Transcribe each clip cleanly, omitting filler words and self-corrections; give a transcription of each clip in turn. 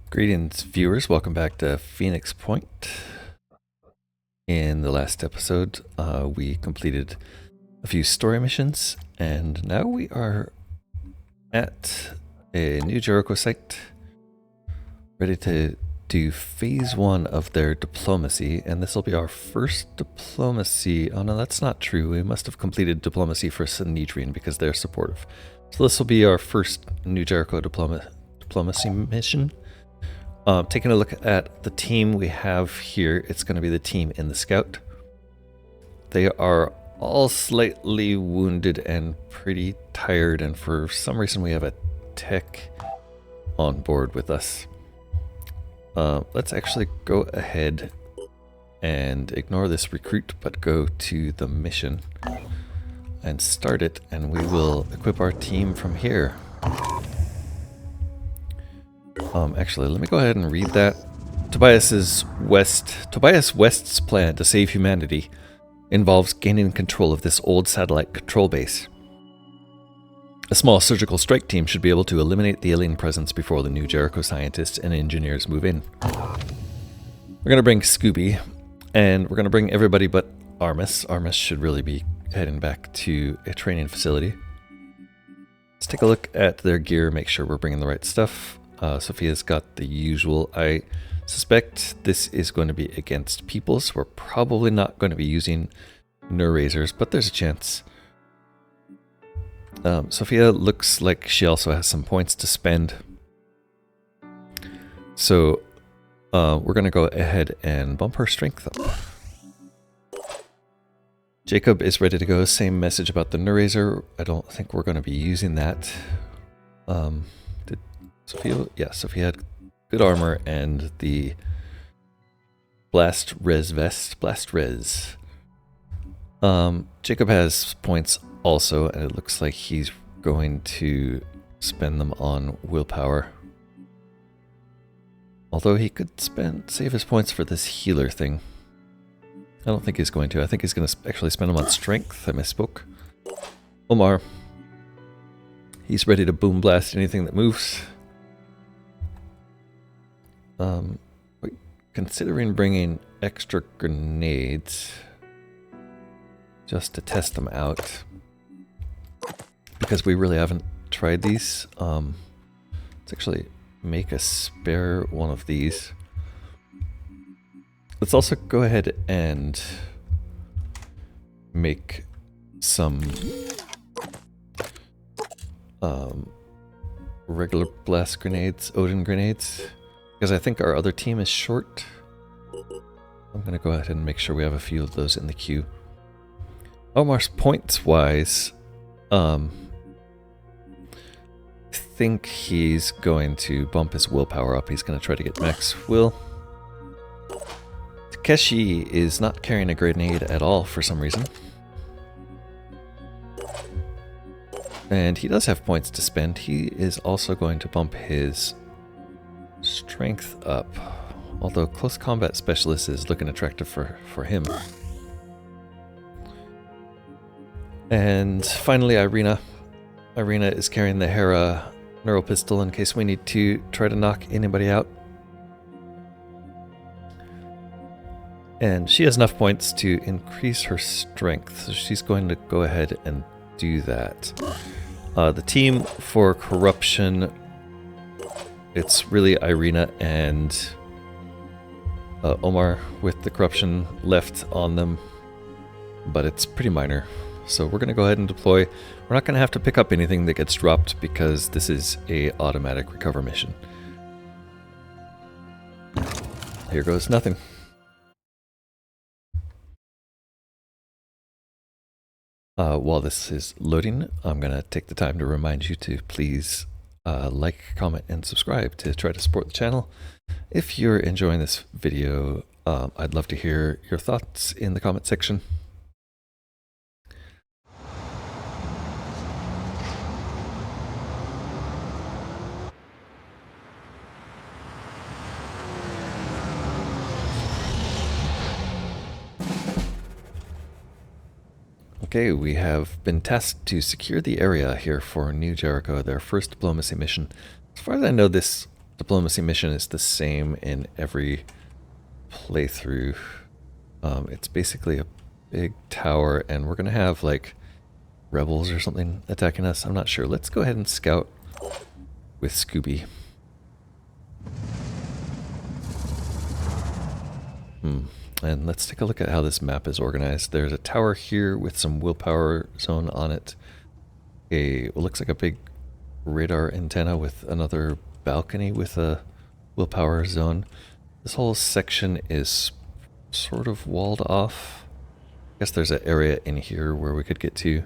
Greetings, viewers. Welcome back to Phoenix Point. In the last episode, we completed a few story missions, and now we are at a new Jericho site, ready to do phase 1 of their diplomacy, and this will be our first diplomacy. Oh no, that's not true. We must have completed diplomacy for Sanhedrin because they're supportive. So this will be our first new Jericho diplomacy mission. Taking a look at the team we have here, it's going to be the team in the Scout. They are all slightly wounded and pretty tired, and for some reason we have a tech on board with us. Let's actually go ahead and ignore this recruit, but go to the mission and start it, and we will equip our team from here. Actually, let me go ahead and read that. Tobias West's plan to save humanity involves gaining control of this old satellite control base. A small surgical strike team should be able to eliminate the alien presence before the new Jericho scientists and engineers move in. We're going to bring Scooby, and we're going to bring everybody but Armis. Armis should really be heading back to a training facility. Let's take a look at their gear, make sure we're bringing the right stuff. Sophia's got the usual. I suspect this is going to be against people, so we're probably not going to be using Neurazers, but there's a chance. Sophia looks like she also has some points to spend. So we're going to go ahead and bump her strength up. Jacob is ready to go. Same message about the Neurazer. I don't think we're going to be using that. Sophia, yeah, Sophia had good armor and the Blast Res vest. Blast Res. Jacob has points also, and it looks like he's going to spend them on willpower. Although he could save his points for this healer thing. I don't think he's going to. I think he's going to actually spend them on strength. I misspoke. Omar. He's ready to boom blast anything that moves. Considering bringing extra grenades just to test them out, because we really haven't tried these. Let's actually make a spare one of these. Let's also go ahead and make some regular blast grenades, Odin grenades. Because I think our other team is short. I'm going to go ahead and make sure we have a few of those in the queue. Omar's points-wise, I think he's going to bump his willpower up. He's going to try to get max will. Takeshi is not carrying a grenade at all for some reason. And he does have points to spend. He is also going to bump his strength up, although close combat specialist is looking attractive for him. And finally, Irina. Irina is carrying the Hera neural pistol in case we need to try to knock anybody out. And she has enough points to increase her strength, so she's going to go ahead and do that. The team for corruption, it's really Irina and Omar with the corruption left on them, but it's pretty minor. So we're going to go ahead and deploy. We're not going to have to pick up anything that gets dropped because this is a automatic recover mission. Here goes nothing. While this is loading, I'm going to take the time to remind you to please like, comment, and subscribe to try to support the channel. If you're enjoying this video, I'd love to hear your thoughts in the comment section. Okay, we have been tasked to secure the area here for New Jericho, their first diplomacy mission. As far as I know, this diplomacy mission is the same in every playthrough. It's basically a big tower, and we're going to have like rebels or something attacking us. I'm not sure. Let's go ahead and scout with Scooby. And let's take a look at how this map is organized. There's a tower here with some willpower zone on it. What looks like a big radar antenna with another balcony with a willpower zone. This whole section is sort of walled off. I guess there's an area in here where we could get to.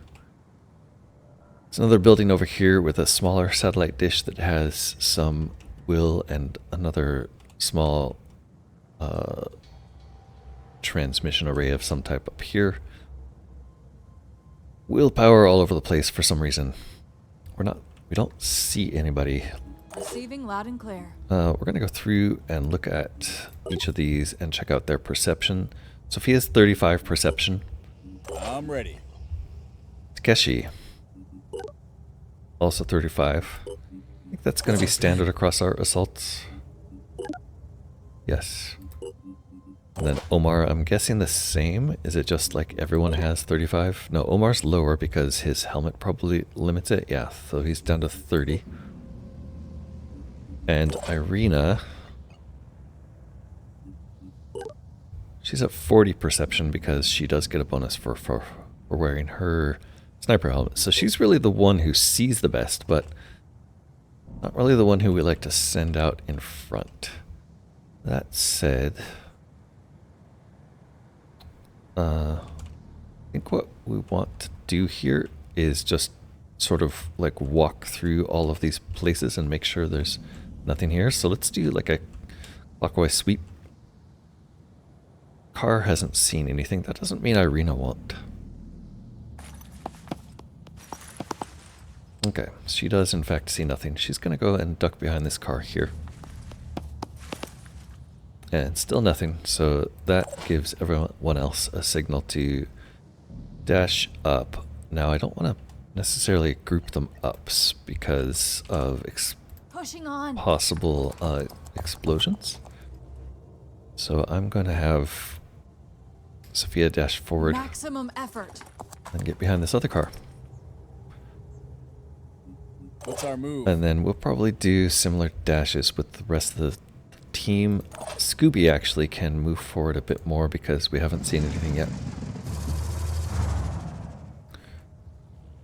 There's another building over here with a smaller satellite dish that has some will and another small transmission array of some type up here. Willpower all over the place for some reason. We don't see anybody. Receiving loud and clear. We're gonna go through and look at each of these and check out their perception. Sophia's 35 perception. I'm ready. Takeshi, also 35. I think that's gonna be standard across our assaults. Yes. And then Omar, I'm guessing the same. Is it just like everyone has 35? No, Omar's lower because his helmet probably limits it. Yeah, so he's down to 30. And Irina, she's at 40 perception because she does get a bonus for wearing her sniper helmet. So she's really the one who sees the best, but not really the one who we like to send out in front. That said, I think what we want to do here is just sort of like walk through all of these places and make sure there's nothing here. So let's do like a clockwise sweep. Car hasn't seen anything. That doesn't mean Irina won't. Okay, she does in fact see nothing. She's gonna go and duck behind this car here. And still nothing, so that gives everyone else a signal to dash up. Now I don't want to necessarily group them ups because of Pushing on. possible explosions. So I'm going to have Sophia dash forward Maximum effort. and get behind this other car. What's our move? And then we'll probably do similar dashes with the rest of the team. Scooby actually can move forward a bit more because we haven't seen anything yet.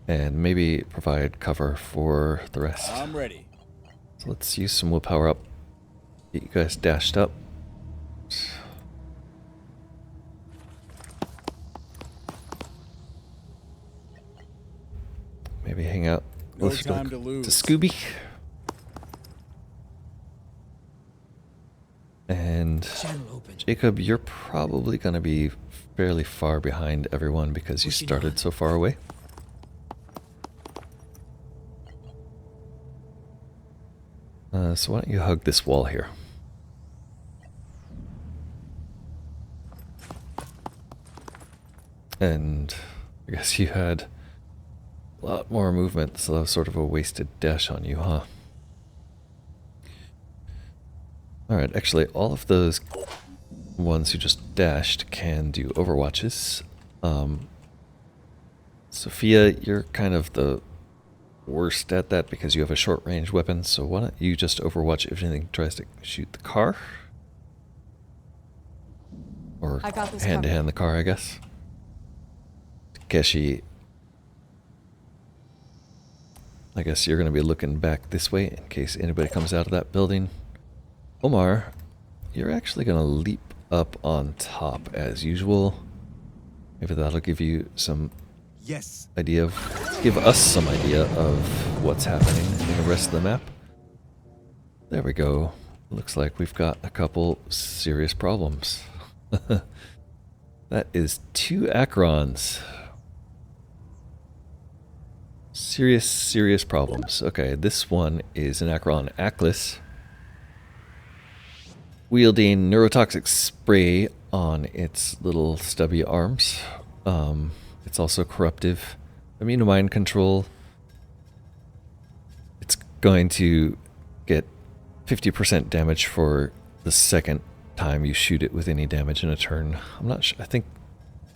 And maybe provide cover for the rest. I'm ready. So let's use some willpower up. Get you guys dashed up. Maybe hang out No closer time to to lose. Scooby. And Jacob, you're probably going to be fairly far behind everyone because you started so far away. So why don't you hug this wall here? And I guess you had a lot more movement, so that was sort of a wasted dash on you, huh? Alright, actually all of those ones who just dashed can do overwatches. Sophia, you're kind of the worst at that because you have a short range weapon, so why don't you just overwatch if anything tries to shoot the car? Or hand to hand the car, I guess. Takeshi, I guess you're going to be looking back this way in case anybody comes out of that building. Omar, you're actually going to leap up on top as usual. Maybe that'll give you some idea of, give us some idea of what's happening in the rest of the map. There we go. Looks like we've got a couple serious problems. That is 2 Acrons. Serious problems. Okay, this one is an Acron Ackless, wielding neurotoxic spray on its little stubby arms. It's also corruptive. Immune to mind control. It's going to get 50% damage for the second time you shoot it with any damage in a turn. I'm not sure. I think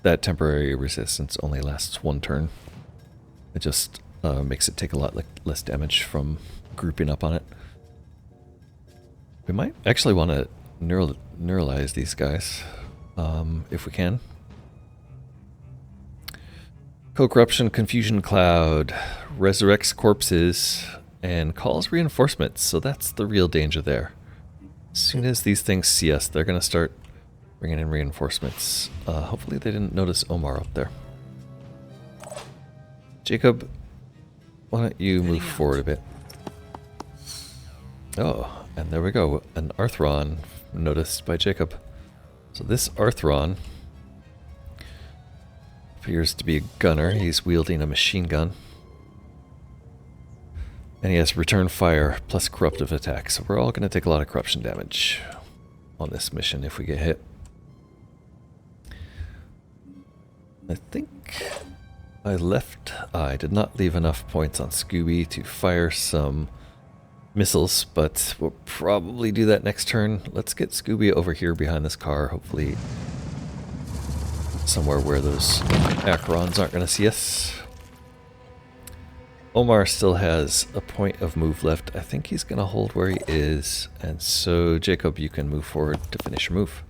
that temporary resistance only lasts one turn. It just makes it take a lot less damage from grouping up on it. We might actually want to neuralize these guys if we can. Co-corruption, confusion cloud, resurrects corpses, and calls reinforcements. So that's the real danger there. As soon as these things see us, they're going to start bringing in reinforcements. Hopefully they didn't notice Omar up there. Jacob, why don't you move forward a bit? Oh, and there we go. An Arthron noticed by Jacob. So this Arthron appears to be a gunner. He's wielding a machine gun. And he has return fire plus corruptive attack. So we're all going to take a lot of corruption damage on this mission if we get hit. I think I did not leave enough points on Scooby to fire some missiles, but we'll probably do that next turn. Let's get Scooby over here behind this car, hopefully somewhere where those Acherons aren't going to see us. Omar still has a point of move left. I think he's going to hold where he is, and so Jacob, you can move forward to finish your move.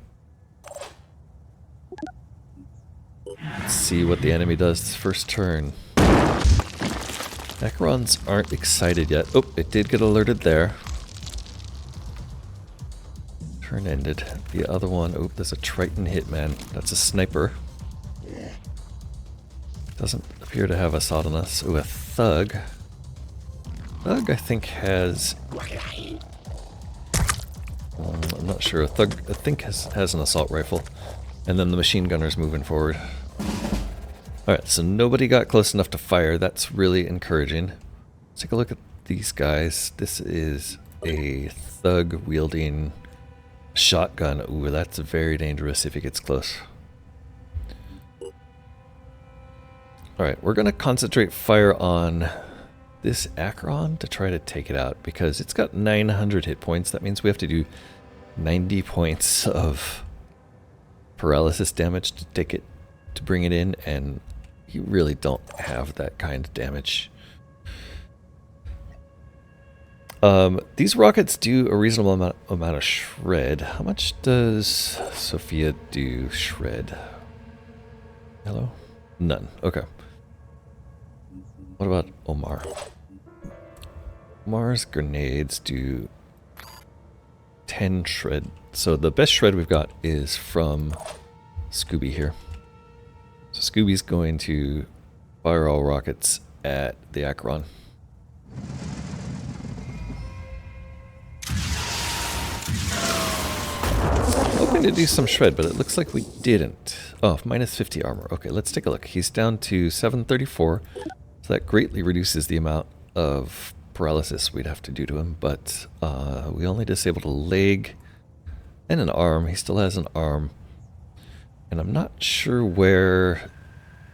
Let's see what the enemy does this first turn. Acherons aren't excited yet. Oh, it did get alerted there. Turn ended. The other one, oh, there's a Triton hitman. That's a sniper. Doesn't appear to have a assault on us. Oh, a thug. Thug, I think, has... I'm not sure. A thug, I think, has an assault rifle. And then the machine gunner's moving forward. Alright, so nobody got close enough to fire. That's really encouraging. Let's take a look at these guys. This is a thug wielding shotgun. Ooh, that's very dangerous if he gets close. Alright, we're going to concentrate fire on this Acheron to try to take it out because it's got 900 hit points. That means we have to do 90 points of paralysis damage to take it, to bring it in, and you really don't have that kind of damage. These rockets do a reasonable amount of shred. How much does Sophia do shred? Hello? None. Okay. What about Omar? Omar's grenades do 10 shred. So the best shred we've got is from Scooby here. So Scooby's going to fire all rockets at the Acheron. Hoping to do some shred, but it looks like we didn't. Oh, minus 50 armor. Okay, let's take a look. He's down to 734. So that greatly reduces the amount of paralysis we'd have to do to him, but we only disabled a leg and an arm. He still has an arm. And I'm not sure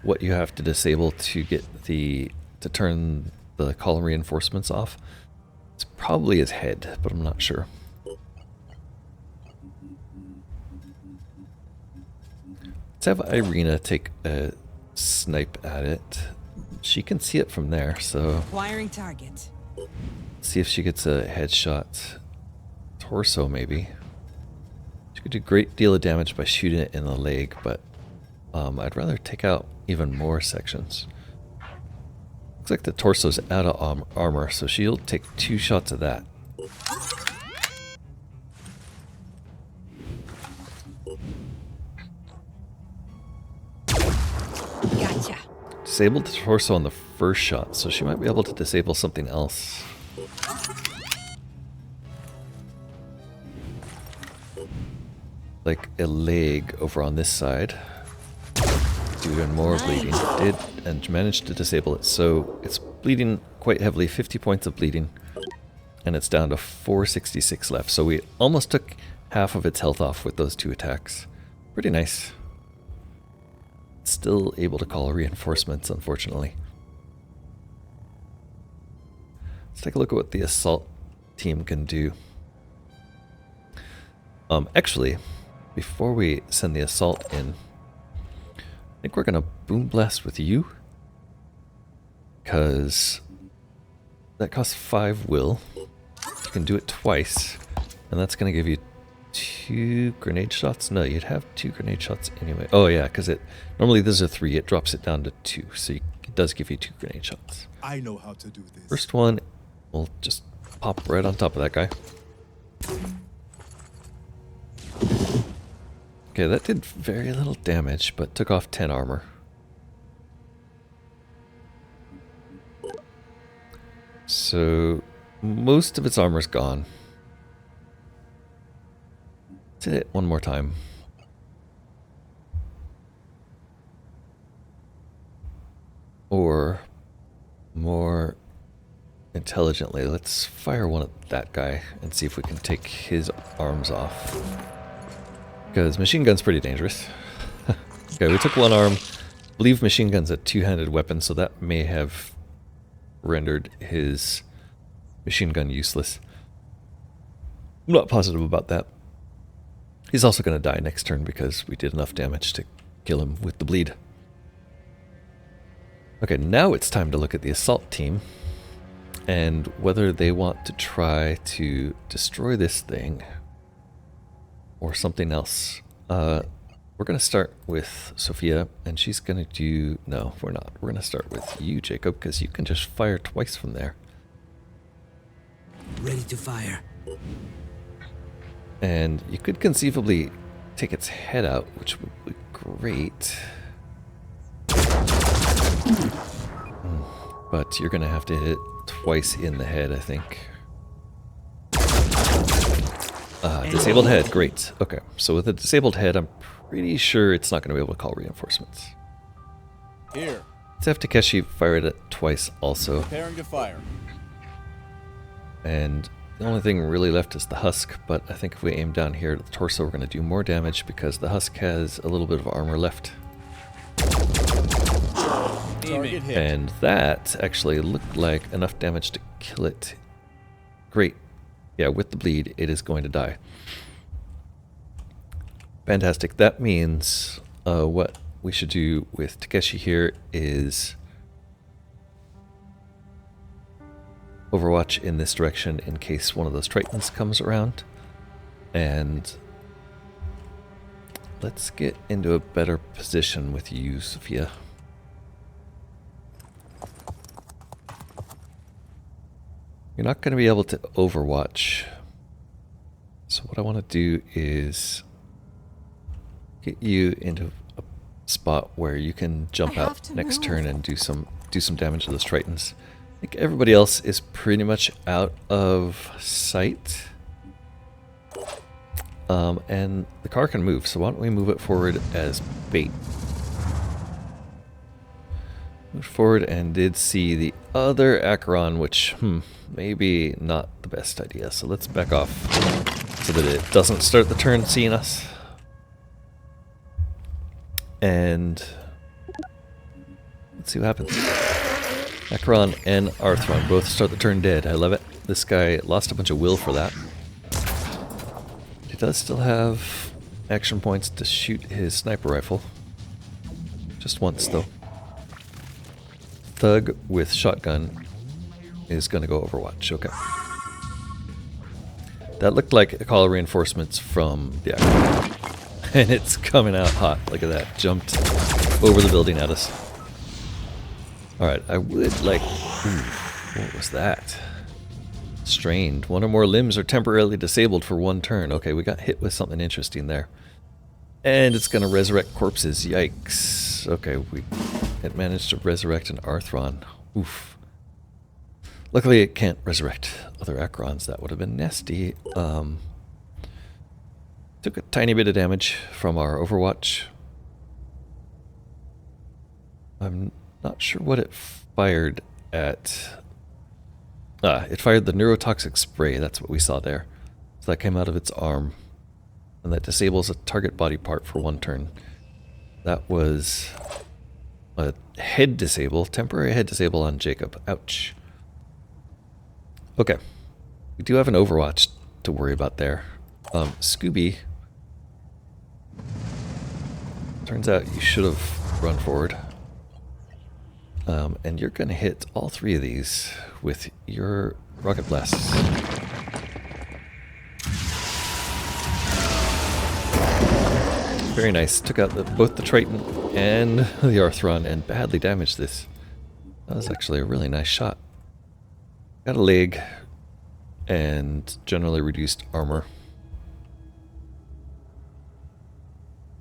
what you have to disable to get to turn the column reinforcements off. It's probably his head, but I'm not sure. Let's have Irina take a snipe at it. She can see it from there, so Acquiring target. see if she gets a headshot. Torso, maybe. She could do a great deal of damage by shooting it in the leg, but I'd rather take out even more sections. Looks like the torso's out of armor, so she'll take 2 shots of that. Gotcha. Disabled the torso on the first shot, so she might be able to disable something else. Like a leg over on this side. Doing more bleeding. Did and managed to disable it, so it's bleeding quite heavily, 50 points of bleeding. And it's down to 466 left, so we almost took half of its health off with those 2 attacks. Pretty nice. Still able to call reinforcements, unfortunately. Let's take a look at what the assault team can do. Actually, before we send the assault in, I think we're gonna boom blast with you, because that costs 5 will. You can do it twice, and that's gonna give you 2 grenade shots. No, you'd have 2 grenade shots anyway. Oh yeah, because it normally there's a 3. It drops it down to 2, so it does give you 2 grenade shots. I know how to do this. First one, we'll just pop right on top of that guy. Okay, that did very little damage, but took off 10 armor. So most of its armor's gone. Let's hit it one more time. Or more intelligently, let's fire one at that guy and see if we can take his arms off. Because machine gun's pretty dangerous. Okay, we took one arm. I believe machine gun's a two-handed weapon, so that may have rendered his machine gun useless. I'm not positive about that. He's also going to die next turn because we did enough damage to kill him with the bleed. Okay, now it's time to look at the assault team and whether they want to try to destroy this thing or something else. We're going to start with Sophia, and she's going to do... No, we're not. We're going to start with you, Jacob, because you can just fire twice from there. Ready to fire. And you could conceivably take its head out, which would be great. But you're going to have to hit it twice in the head, I think. Disabled head, great. Okay, so with a disabled head, I'm pretty sure it's not going to be able to call reinforcements. Here. Let's have Takeshi fire it twice also. Preparing to fire. And the only thing really left is the husk, but I think if we aim down here at the torso, we're going to do more damage because the husk has a little bit of armor left. Target hit. And that actually looked like enough damage to kill it. Great. Yeah, with the bleed, it is going to die. Fantastic. That means what we should do with Takeshi here is overwatch in this direction in case one of those Tritons comes around. And let's get into a better position with you, Sophia. You're not going to be able to overwatch. So what I want to do is get you into a spot where you can jump out next turn and do some damage to those Tritons. I think everybody else is pretty much out of sight. And the car can move, so why don't we move it forward as bait. Moved forward and did see the other Acheron, which, maybe not the best idea. So let's back off so that it doesn't start the turn seeing us. And let's see what happens. Acheron and Arthron both start the turn dead. I love it. This guy lost a bunch of will for that. He does still have action points to shoot his sniper rifle. Just once, though. Thug with shotgun is going to go Overwatch. Okay. That looked like a call of reinforcements from the Acheron. And it's coming out hot. Look at that. Jumped over the building at us. Alright, I would like... Ooh, what was that? Strained. One or more limbs are temporarily disabled for one turn. Okay, we got hit with something interesting there. And it's going to resurrect corpses. Yikes. Okay, it managed to resurrect an Arthron. Oof. Luckily, it can't resurrect other Acherons. That would have been nasty. Took a tiny bit of damage from our Overwatch. I'm not sure what it fired at. It fired the neurotoxic spray. That's what we saw there. So that came out of its arm. And that disables a target body part for one turn. That was a head disable, temporary head disable on Jacob. Ouch. Okay. We do have an Overwatch to worry about there. Scooby. Turns out you should have run forward. And you're going to hit all three of these with your rocket blasts. Very nice. Took out both the Triton and the Arthron and badly damaged this. That was actually a really nice shot. Got a leg and generally reduced armor.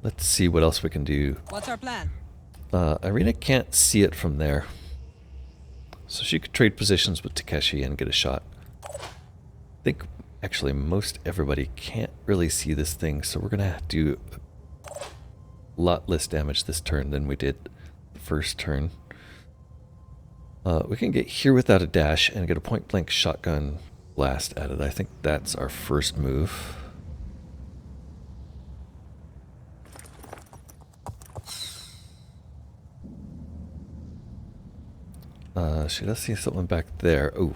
Let's see what else we can do. What's our plan? Irina can't see it from there. So she could trade positions with Takeshi and get a shot. I think actually most everybody can't really see this thing, so we're gonna do a lot less damage this turn than we did the first turn. We can get here without a dash and get a point blank shotgun blast at it. I think that's our first move. She does see something back there. Oh,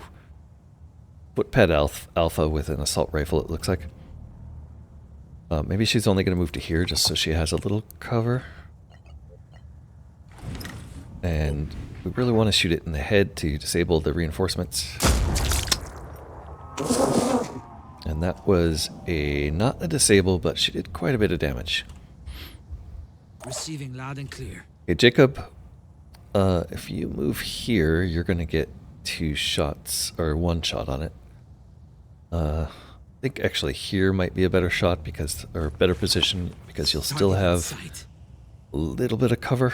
footpad alpha with an assault rifle, it looks like. Maybe she's only going to move to here just so she has a little cover. And we really want to shoot it in the head to disable the reinforcements. And that was not a disable, but she did quite a bit of damage. Receiving loud and clear. Okay, Jacob, if you move here, you're going to get 2 shots, or 1 shot on it. I think actually here might be a better shot because, or better position, because you'll still have a little bit of cover.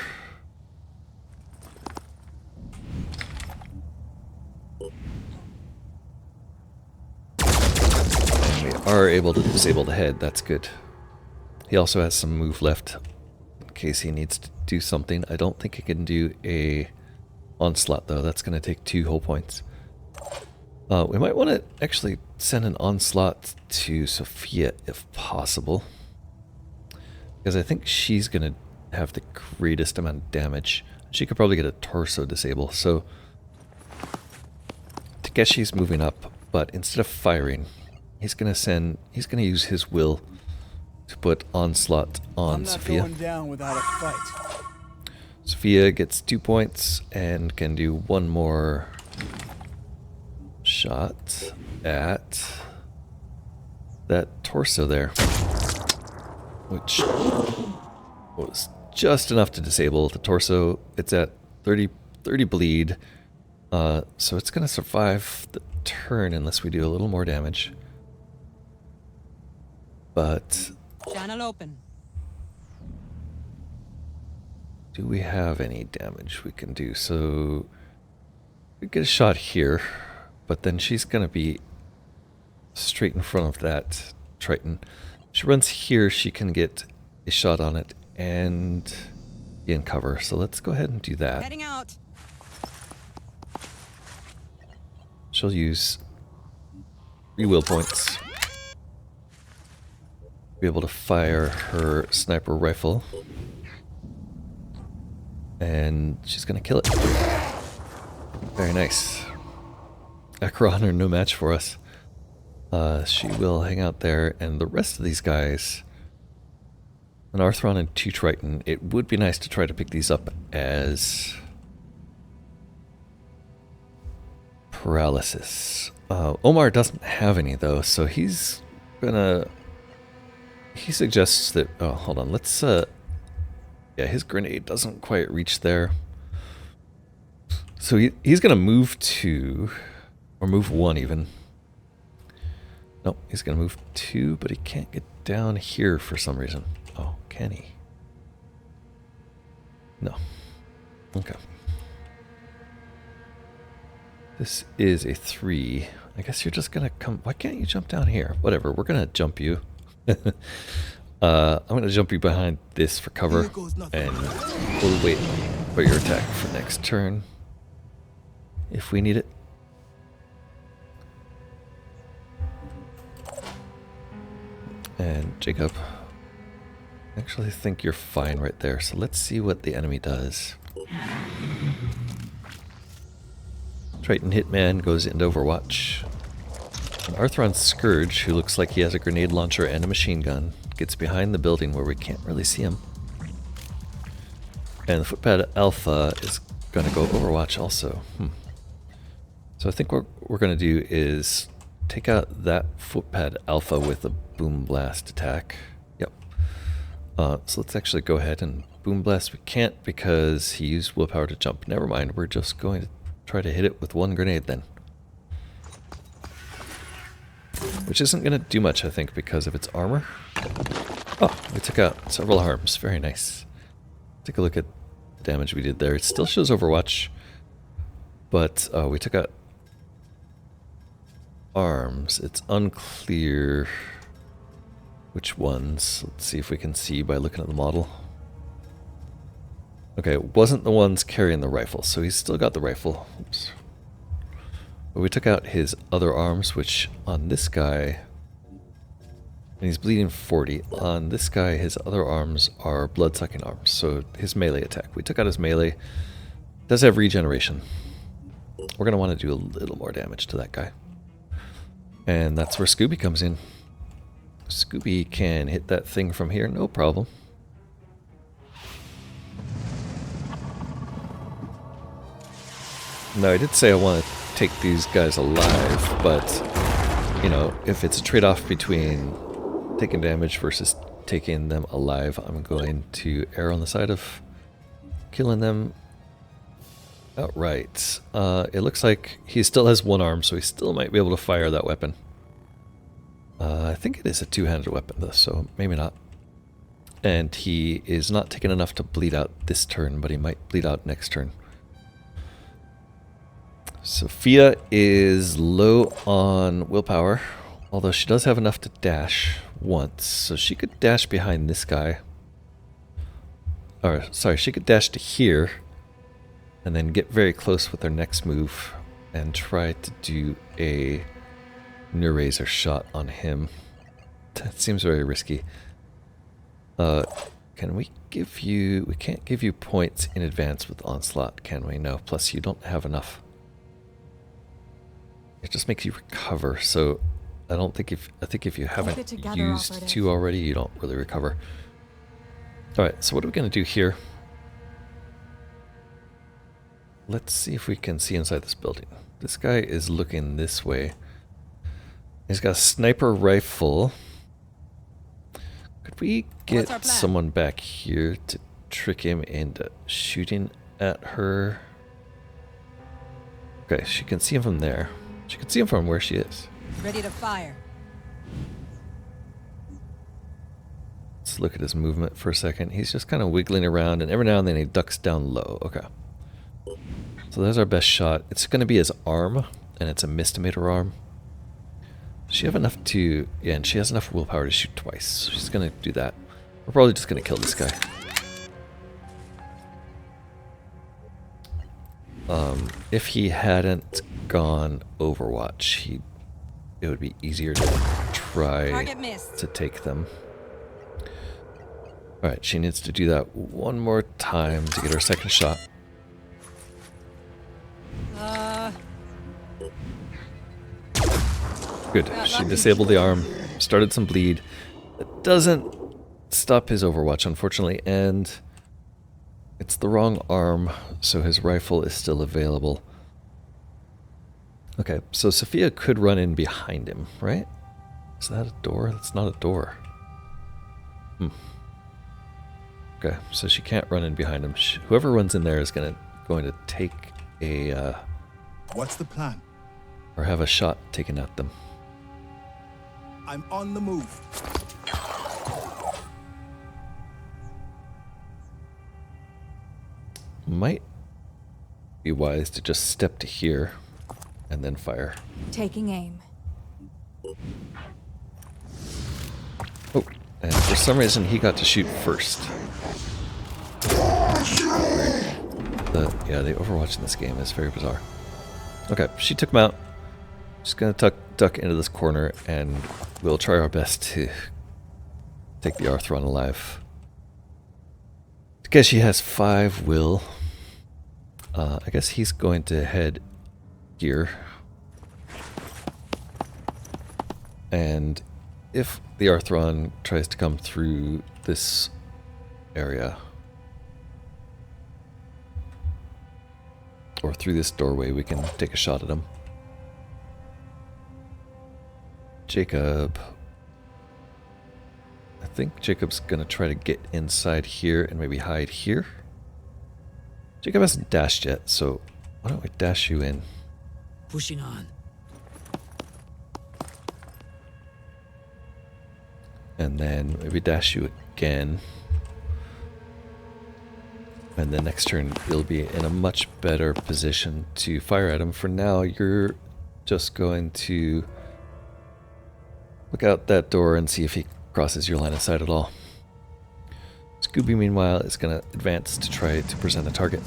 And we are able to disable the head, that's good. He also has some move left in case he needs to do something. I don't think he can do a onslaught though, that's going to take 2 whole points. We might want to actually send an onslaught to Sophia if possible, because I think she's going to have the greatest amount of damage. She could probably get a torso disable, so Takeshi's moving up, but instead of firing, he's going to use his will to put onslaught on Sophia. I'm not going down without a fight. Sophia gets 2 points and can do 1 more shot at that torso there, which was just enough to disable the torso. It's at 30 bleed, so it's going to survive the turn unless we do a little more damage. But Channel open. do we have any damage we can do? So we get a shot here, but then she's going to be straight in front of that Triton. She runs here, she can get a shot on it and be in cover. So let's go ahead and do that. Heading out. She'll use 3 will points. Be able to fire her sniper rifle. And she's going to kill it. Very nice. Acheron are no match for us. She will hang out there, and the rest of these guys, an Arthron and 2 Triton, it would be nice to try to pick these up as paralysis. Omar doesn't have any though, so he suggests that, oh, hold on, let's, yeah, his grenade doesn't quite reach there. So he's gonna move 2, or move 1 even. Nope, he's gonna move 2, but he can't get down here for some reason. Oh, can he? No. Okay. This is a 3. I guess you're just gonna come. Why can't you jump down here? Whatever, we're gonna jump you. I'm gonna jump you behind this for cover, and we'll wait for your attack for next turn if we need it. And Jacob, I actually think you're fine right there, so let's see what the enemy does. Triton Hitman goes into Overwatch. An Arthron Scourge, who looks like he has a grenade launcher and a machine gun, gets behind the building where we can't really see him. And the Footpad Alpha is going to go Overwatch also. So I think what we're going to do is take out that Footpad Alpha with a Boom Blast attack. Yep. So let's actually go ahead and Boom Blast. We can't because he used willpower to jump. Never mind, we're just going to try to hit it with one grenade then. Which isn't going to do much, I think, because of its armor. Oh, we took out several arms. Very nice. Take a look at the damage we did there. It still shows Overwatch, but we took out arms. It's unclear which ones. Let's see if we can see by looking at the model. Okay, it wasn't the ones carrying the rifle, so he's still got the rifle. Oops. But we took out his other arms, which on this guy, and he's bleeding 40. On this guy, his other arms are blood-sucking arms, so his melee attack. We took out his melee. Does have regeneration. We're going to want to do a little more damage to that guy. And that's where Scooby comes in. Scooby can hit that thing from here, no problem. Now, I did say I want to take these guys alive, but, you know, if it's a trade-off between taking damage versus taking them alive, I'm going to err on the side of killing them outright. It looks like he still has one arm, so he still might be able to fire that weapon. I think it is a two-handed weapon, though, so maybe not. And he is not taking enough to bleed out this turn, but he might bleed out next turn. Sophia is low on willpower, although she does have enough to dash once, so she could dash behind this guy. Or, sorry, she could dash to here, and then get very close with her next move, and try to do a Neurazer shot on him. That seems very risky. Can we give you... We can't give you points in advance with Onslaught, can we? No, plus you don't have enough. It just makes you recover, so I don't think I think if you haven't used two already, you don't really recover. Alright, so what are we going to do here? Let's see if we can see inside this building. This guy is looking this way. He's got a sniper rifle. Could we get someone back here to trick him into shooting at her? Okay, she can see him from there. She can see him from where she is. Ready to fire. Let's look at his movement for a second. He's just kind of wiggling around, and every now and then he ducks down low. Okay. So there's our best shot. It's going to be his arm, and it's a misdemeanor arm. Does she have enough to... Yeah, and she has enough willpower to shoot twice. So she's going to do that. We're probably just going to kill this guy. If he hadn't gone Overwatch, it would be easier to try to take them. Alright, she needs to do that one more time to get her second shot. Good. She disabled the arm, started some bleed. It doesn't stop his Overwatch, unfortunately, and it's the wrong arm, so his rifle is still available. Okay, so Sophia could run in behind him, right? Is that a door? That's not a door. Okay, so she can't run in behind him. Whoever runs in there is going to take a... What's the plan? Or have a shot taken at them. I'm on the move. Might be wise to just step to here and then fire. Taking aim. Oh, and for some reason he got to shoot first. The Overwatch in this game is very bizarre. Okay, she took him out. Just gonna duck into this corner, and we'll try our best to take the Arthron alive. I guess she has 5 will. I guess he's going to head here. And if the Arthron tries to come through this area, or through this doorway, we can take a shot at him. Jacob. I think Jacob's going to try to get inside here and maybe hide here. Jacob hasn't dashed yet, so why don't we dash you in? Pushing on. And then maybe dash you again. And the next turn you'll be in a much better position to fire at him. For now, you're just going to look out that door and see if he crosses your line of sight at all. Scooby, meanwhile, is going to advance to try to present a target.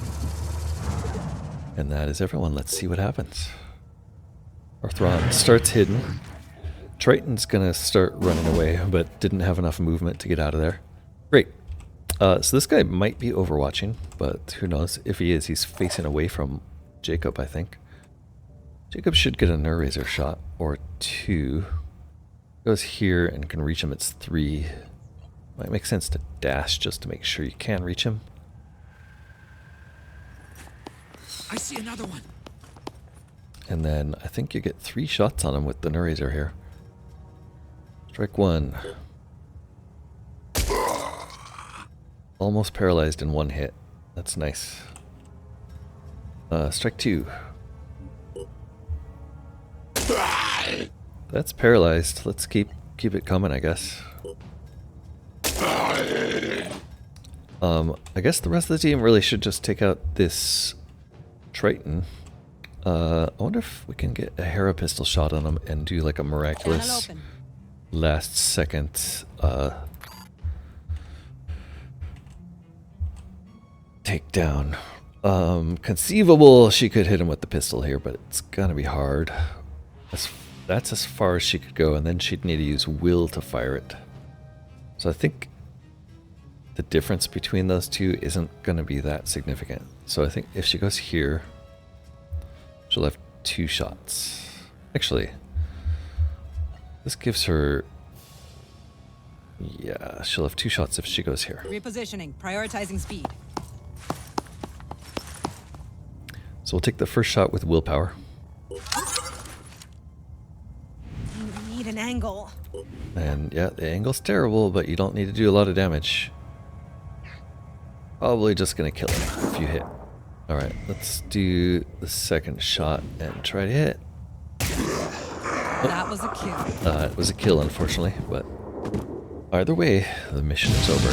And that is everyone. Let's see what happens. Arthron starts hidden. Triton's going to start running away, but didn't have enough movement to get out of there. Great. So this guy might be overwatching, but who knows? If he is, he's facing away from Jacob, I think. Jacob should get a nerve razor shot, or 2. Goes here and can reach him. It's 3. Might make sense to dash just to make sure you can reach him. I see another one. And then I think you get 3 shots on him with the nerve razor here. Strike 1. Almost paralyzed in 1 hit. That's nice. Strike 2. That's paralyzed. Let's keep it coming, I guess. I guess the rest of the team really should just take out this Triton. I wonder if we can get a Hera pistol shot on him and do like a miraculous last second takedown. Conceivable she could hit him with the pistol here, but it's gonna be hard. That's as far as she could go, and then she'd need to use will to fire it. So I think the difference between those two isn't gonna be that significant. So I think if she goes here, she'll have 2 shots. Actually, this gives her... yeah, she'll have 2 shots if she goes here. Repositioning, prioritizing speed. So we'll take the first shot with willpower. You need an angle. And yeah, the angle's terrible, but you don't need to do a lot of damage. Probably just gonna kill him if you hit. Alright, let's do the second shot and try to hit. That was a kill. It was a kill, unfortunately, but either way, the mission is over.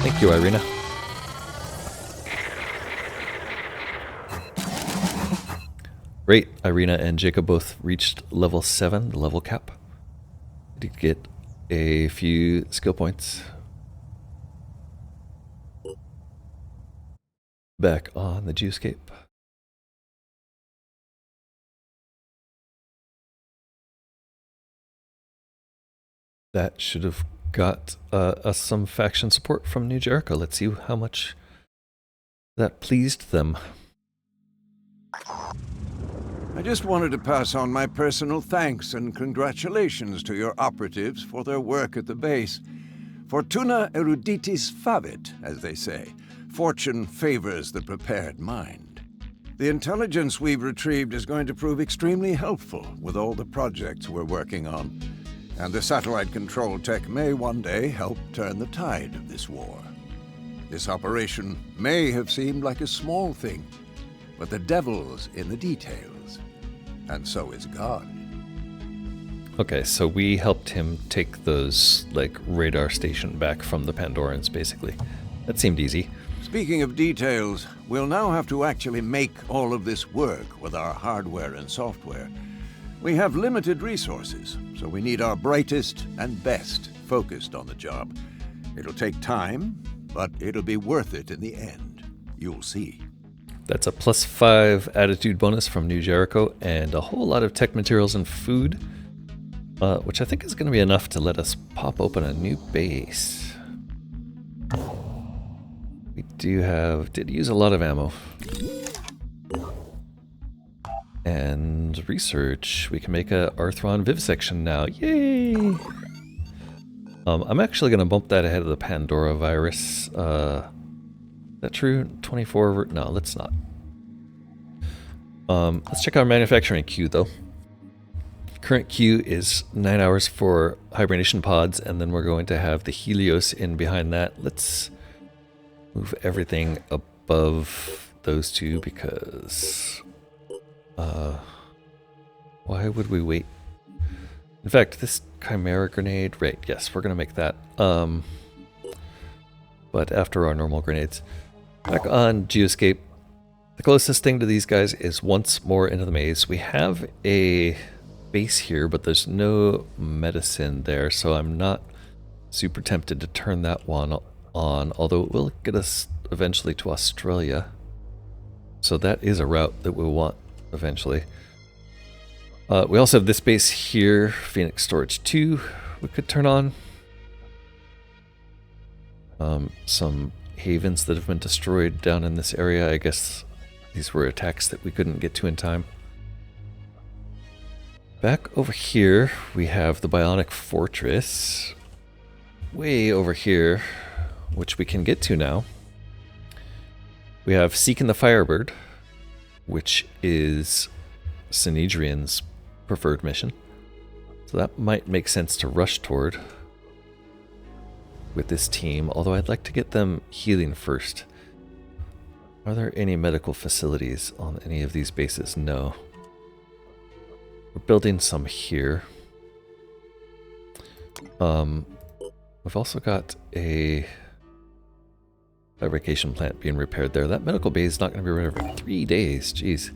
Thank you, Irina. Great, Irina and Jacob both reached level 7, the level cap. Did get a few skill points. Back on the Juicecape. That should have got us some faction support from New Jericho. Let's see how much that pleased them. I just wanted to pass on my personal thanks and congratulations to your operatives for their work at the base. Fortuna eruditis favit, as they say. Fortune favors the prepared mind. The intelligence we've retrieved is going to prove extremely helpful with all the projects we're working on. And the satellite control tech may one day help turn the tide of this war. This operation may have seemed like a small thing, but the devil's in the details. And so is God. Okay, so we helped him take those, like, radar station back from the Pandorans, basically. That seemed easy. Speaking of details, we'll now have to actually make all of this work with our hardware and software. We have limited resources, so we need our brightest and best focused on the job. It'll take time, but it'll be worth it in the end. You'll see. That's a +5 attitude bonus from New Jericho and a whole lot of tech materials and food, which I think is going to be enough to let us pop open a new base. We did use a lot of ammo. And research. We can make a Arthron vivisection now. Yay! I'm actually going to bump that ahead of the Pandora virus. Is that true? 24? No, let's not. Let's check our manufacturing queue, though. Current queue is 9 hours for hibernation pods, and then we're going to have the Helios in behind that. Let's move everything above those two because... why would we wait? In fact, this Chimera grenade, right, yes, we're going to make that. But after our normal grenades. Back on Geoscape, the closest thing to these guys is once more into the maze. We have a base here, but there's no medicine there, so I'm not super tempted to turn that one on, although it will get us eventually to Australia. So that is a route that we'll want eventually. We also have this base here, Phoenix Storage 2, we could turn on. Some havens that have been destroyed down in this area. I guess these were attacks that we couldn't get to in time. Back over here, we have the Bionic Fortress. Way over here, which we can get to now. We have Seeking the Firebird, which is Synedrian's preferred mission. So that might make sense to rush toward with this team, although I'd like to get them healing first. Are there any medical facilities on any of these bases? No. We're building some here. We've also got a fabrication plant being repaired there. That medical bay is not going to be ready for 3 days. Jeez.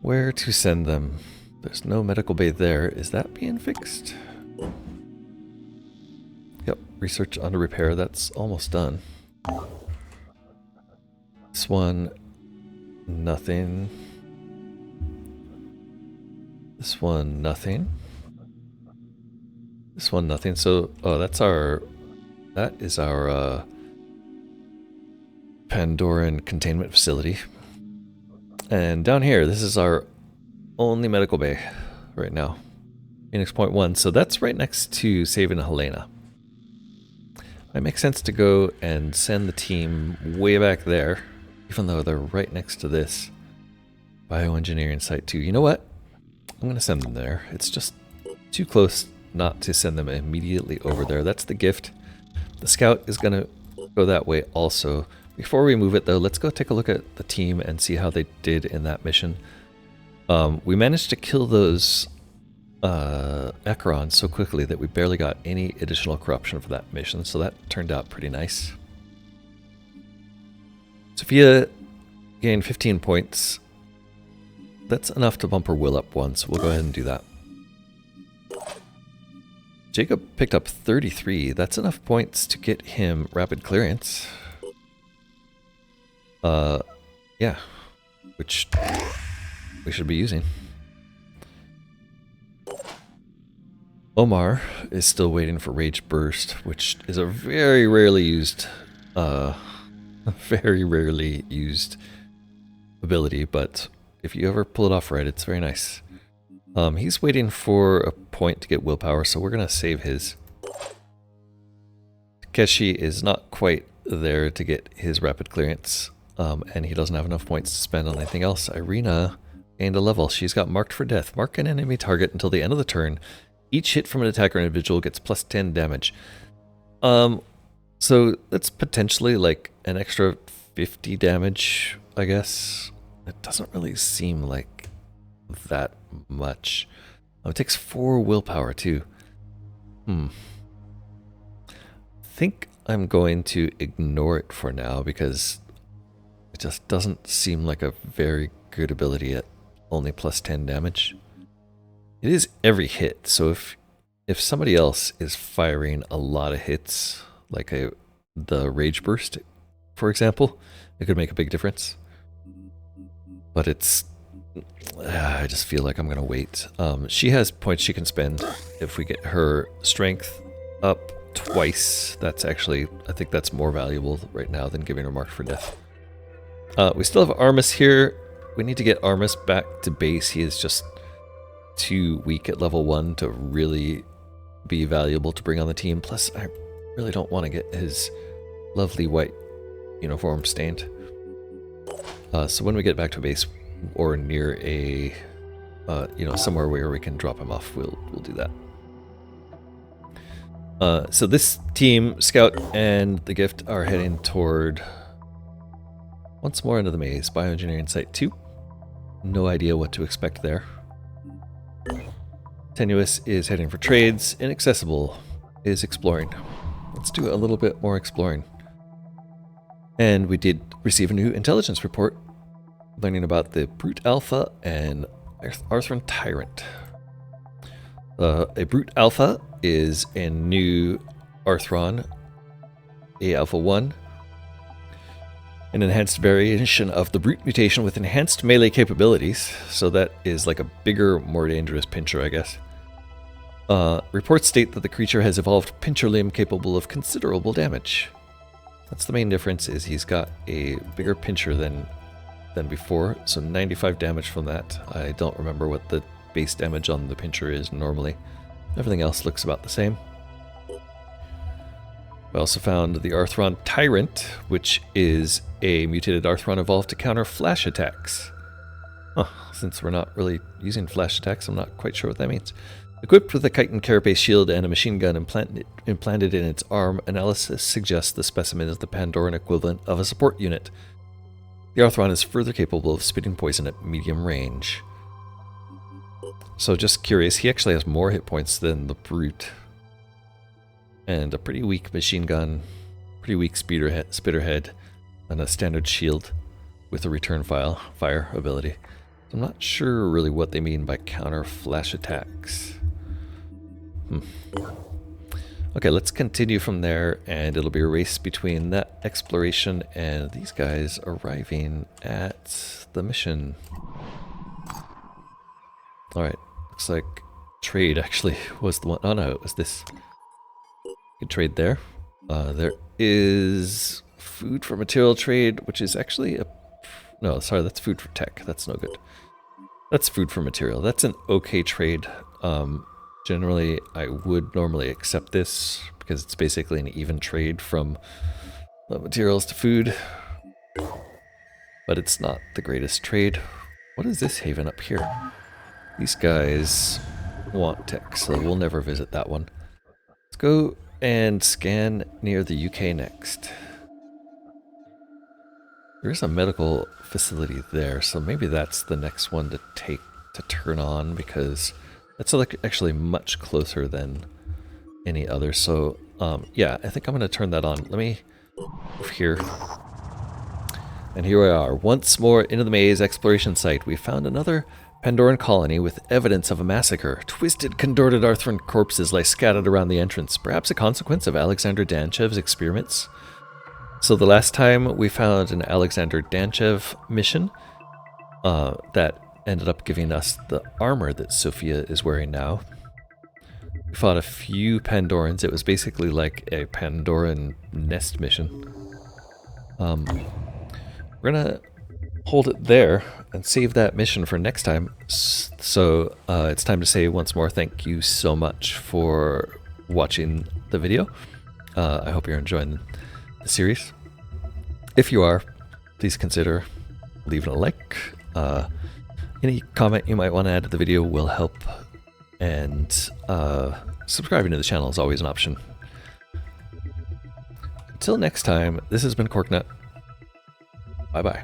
Where to send them? There's no medical bay there. Is that being fixed? Yep, research under repair. That's almost done. This one, nothing. This one, nothing. This one, nothing. So, oh, that is our Pandoran containment facility. And down here, this is our only medical bay right now. Phoenix Point 1. So that's right next to Saving Helena. It makes sense to go and send the team way back there, even though they're right next to this bioengineering site too. You know what? I'm going to send them there. It's just too close not to send them immediately over there. That's the gift. The scout is going to go that way also. Before we move it though, let's go take a look at the team and see how they did in that mission. We managed to kill those Acherons so quickly that we barely got any additional corruption for that mission, so that turned out pretty nice. Sophia gained 15 points. That's enough to bump her will up once. We'll go ahead and do that. Jacob picked up 33. That's enough points to get him rapid clearance. Yeah, which we should be using. Omar is still waiting for Rage Burst, which is a very rarely used ability, but if you ever pull it off right, it's very nice. He's waiting for a point to get willpower, so we're gonna save his. Takeshi is not quite there to get his rapid clearance, and he doesn't have enough points to spend on anything else. Irina gained a level. She's got Marked for Death. Mark an enemy target until the end of the turn. Each hit from an attacker individual gets plus 10 damage. So that's potentially like an extra 50 damage, I guess. It doesn't really seem like that much. It takes 4 willpower too. I think I'm going to ignore it for now because it just doesn't seem like a very good ability at only plus 10 damage. It is every hit, so if somebody else is firing a lot of hits, like the Rage Burst, for example, it could make a big difference. But it's... I just feel like I'm going to wait. She has points she can spend if we get her strength up twice. That's actually, I think that's more valuable right now than giving her Marked for Death. We still have Armis here. we need to get Armus back to base. He is just too weak at level 1 to really be valuable to bring on the team. Plus, I really don't want to get his lovely white uniform stained. So when we get back to base or near a, somewhere where we can drop him off, we'll do that. So this team, Scout and the Gift, are heading toward, once more into the maze, Bioengineering Site 2. No idea what to expect there. Tenuous is heading for trades. Inaccessible is exploring. Let's do a little bit more exploring. And we did receive a new intelligence report, learning about the Brute Alpha and Arthran Tyrant. A Brute Alpha is a new Arthron, A Alpha 1, an enhanced variation of the Brute mutation with enhanced melee capabilities. So that is like a bigger, more dangerous pincher, I guess. Reports state that the creature has evolved pincher limb capable of considerable damage. That's the main difference, is he's got a bigger pincher than before, so 95 damage from that. I don't remember what the base damage on the pincher is normally. Everything else looks about the same. We also found the Arthron Tyrant, which is a mutated Arthron evolved to counter flash attacks. Since we're not really using flash attacks, I'm not quite sure what that means. Equipped with a chitin carapace shield and a machine gun implanted in its arm, analysis suggests the specimen is the Pandoran equivalent of a support unit. The Arthron is further capable of spitting poison at medium range. So just curious, he actually has more hit points than the Brute. And a pretty weak machine gun, pretty weak spitterhead, and a standard shield with a return fire ability. So I'm not sure really what they mean by counter flash attacks. Okay, let's continue from there, and it'll be a race between that exploration and these guys arriving at the mission. Alright, looks like trade actually was the one. Oh no, it was this. You can trade there. There is food for material trade, which is actually a... No, sorry, that's food for tech. That's no good. That's food for material. That's an okay trade. Generally, I would normally accept this because it's basically an even trade from materials to food. But it's not the greatest trade. What is this haven up here? These guys want tech, so we'll never visit that one. Let's go and scan near the UK next. There's a medical facility there, so maybe that's the next one to turn on, because that's actually much closer than any other. So yeah, I think I'm going to turn that on. Let me move here. And here we are, once more into the maze exploration site. We found another Pandoran colony with evidence of a massacre. Twisted, contorted Arthran corpses lie scattered around the entrance, perhaps a consequence of Alexander Danchev's experiments. So the last time we found an Alexander Danchev mission that ended up giving us the armor that Sophia is wearing now. We fought a few Pandorans. It was basically like a Pandoran nest mission. We're gonna hold it there and save that mission for next time. So it's time to say once more thank you so much for watching the video. I hope you're enjoying the series. If you are, please consider leaving a like. Any comment you might want to add to the video will help, and subscribing to the channel is always an option. Until next time, this has been Corknut. Bye-bye.